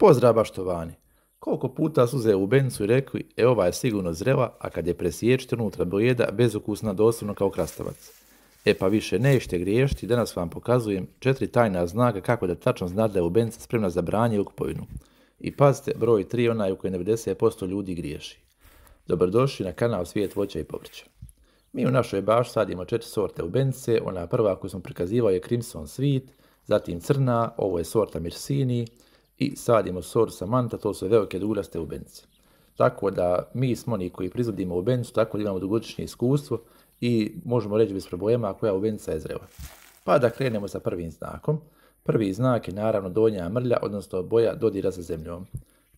Pozdrav baštovani. Koliko puta su uzeli u bencu i rekli, ova je sigurno zrela, a kad je presiječite unutra blijeda, bezukusna doslovno kao krastavac. Pa više nećete griješiti, danas vam pokazujem 4 tajna znaka kako da tačno znate da je lubenica spremna za branje ili kupovinu. I pazite, broj 3 onaj u kojem 90% ljudi griješi. Dobrodošli na kanal Svijet voća i povrća. Mi u našoj baš sadimo 4 sorte lubenice, ona prva koju smo prikazivali je Crimson Sweet, zatim crna, ovo je sorta Mirsini, i sadimo sortu Samanta, to su velike duglaste lubenice. Tako da mi smo oni koji proizvodimo lubenicu, tako da imamo dugogodišnje iskustvo i možemo reći bez problema koja lubenica je zrela. Pa da krenemo sa prvim znakom. Prvi znak je naravno donja mrlja, odnosno boja dodira sa zemljom.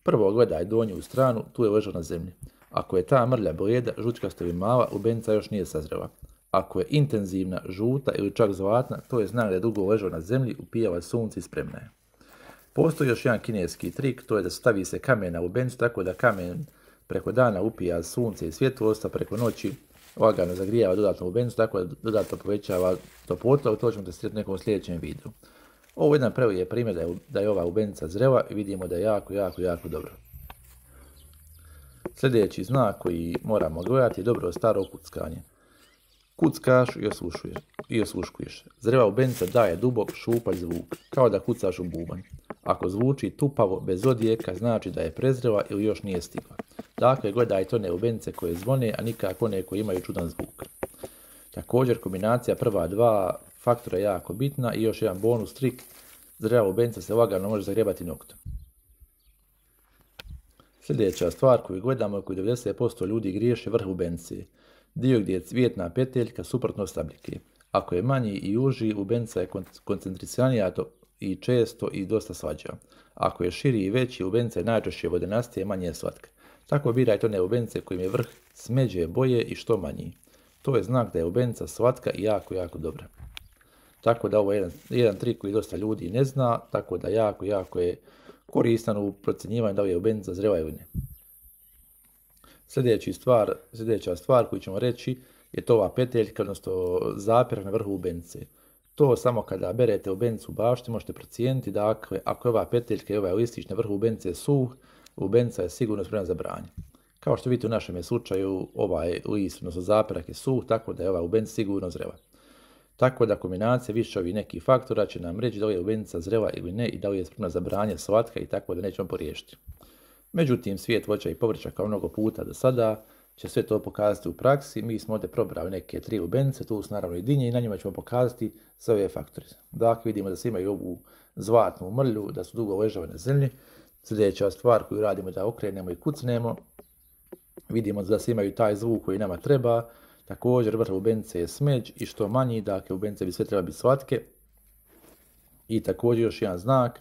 Prvo gledaj donju stranu, tu je ležao na zemlji. Ako je ta mrlja blijeda, žučkasta ili mala, lubenica još nije sazrela. Ako je intenzivna, žuta ili čak zlatna, to je znak da je dugo ležao na zemlji, upijala sunce i spremna je. Postoji još jedan kineski trik, to je da stavi se kamen na lubenicu tako da kamen preko dana upija sunce i svjetlost, a preko noći lagano zagrijava dodatnu lubenicu tako da dodatno povećava toplotu, ali to ćemo testirati u nekom sljedećem videu. Ovo je jedan prvi primjer da je ova lubenica zrela i vidimo da je jako dobro. Sljedeći znak koji moramo gledati je dobro staro kuckanje. Kuckaš i osluškuješ. Zrela lubenica daje dubok šupalj zvuk, kao da kucaš u bubanj. Ako zvuči tupavo, bez odjeka, znači da je prezrela ili još nije stigla. Dakle, gledajte one lubenice koje zvone, a nikako one koje imaju čudan zvuk. Također, kombinacija prva dva faktora je jako bitna i još jedan bonus trik, zrela lubenica se lagano može zagrebati noktom. Sljedeća stvar koju gledamo i koju 90% ljudi griješe vrh lubenice. Dio gdje je cvjetna peteljka suprotno stabljike. Ako je manji i uži, lubenica je koncentrisanija i često i dosta slađa. Ako je širi i veći, lubenica je najčešće vodenastija i manje slatka. Tako birajte one lubenice kojim je vrh smeđe boje i što manji. To je znak da je lubenica slatka i jako dobra. Tako da ovo je jedan trik koji dosta ljudi ne zna, tako da jako je koristan u procjenjivanju da li je lubenica zrela ili ne. Sljedeća stvar koju ćemo reći je to ova peteljka, odnosno zapir na vrhu lubenice. To samo kada berete lubenicu u bašti možete procijeniti, dakle, ako je ova peteljka i ovaj listić na vrhu lubenice suh, lubenica je sigurno spremna za branje. Kao što vidite u našem slučaju, ovaj list, odnosno zapirak je suh, tako da je ova lubenica sigurno zrela. Tako da kombinacija više ovih nekih faktora će nam reći da li je lubenica zrela ili ne i da li je spremna za branje, slatka i tako da nećemo poriješiti. Međutim, Svijet voća i povrća kao mnogo puta do sada će sve to pokazati u praksi. Mi smo ovdje probrali neke 3 lubenice, tu su naravno i dinje i na njima ćemo pokazati sve ove faktore. Dakle, vidimo da se imaju ovu zlatnu mrlju, da su dugo ležale na zemlji. Sljedeća stvar koju radimo je da okrenemo i kucnemo. Vidimo da se imaju taj zvuk koji nama treba. Također, vrh lubenice je smeđ i što manji, dakle, lubenice bi sve treba biti slatke. I također još jedan znak.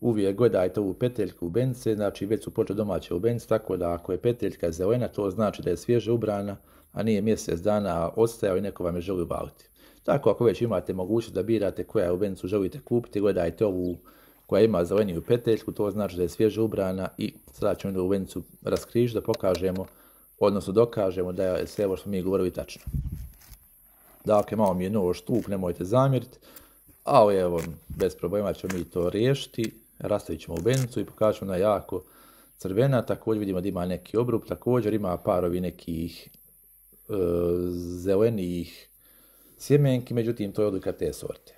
Uvijek gledajte ovu peteljku lubenice, znači već su počeli domaće lubenice, tako da ako je peteljka zelena, to znači da je svježe ubrana, a nije mjesec dana odstajao i neko vam je želi ubaviti. Tako ako već imate mogućnost da birate koja lubenicu želite kupiti, gledajte ovu koja ima zeleniju peteljku, to znači da je svježe ubrana i sada ćemo lubenicu raskrižiti da pokažemo, odnosno dokažemo da je sve ovo što mi govorili tačno. Dakle, malo mi je nož štuk, nemojte zamjeriti, ali evo, bez problema ćemo mi to riješiti. Rastavit ćemo lubenicu i pokažemo ćemo da je jako crvena, također vidimo da ima neki obrub, također ima parovi nekih zelenijih sjemenki, međutim to je odlika te sorte.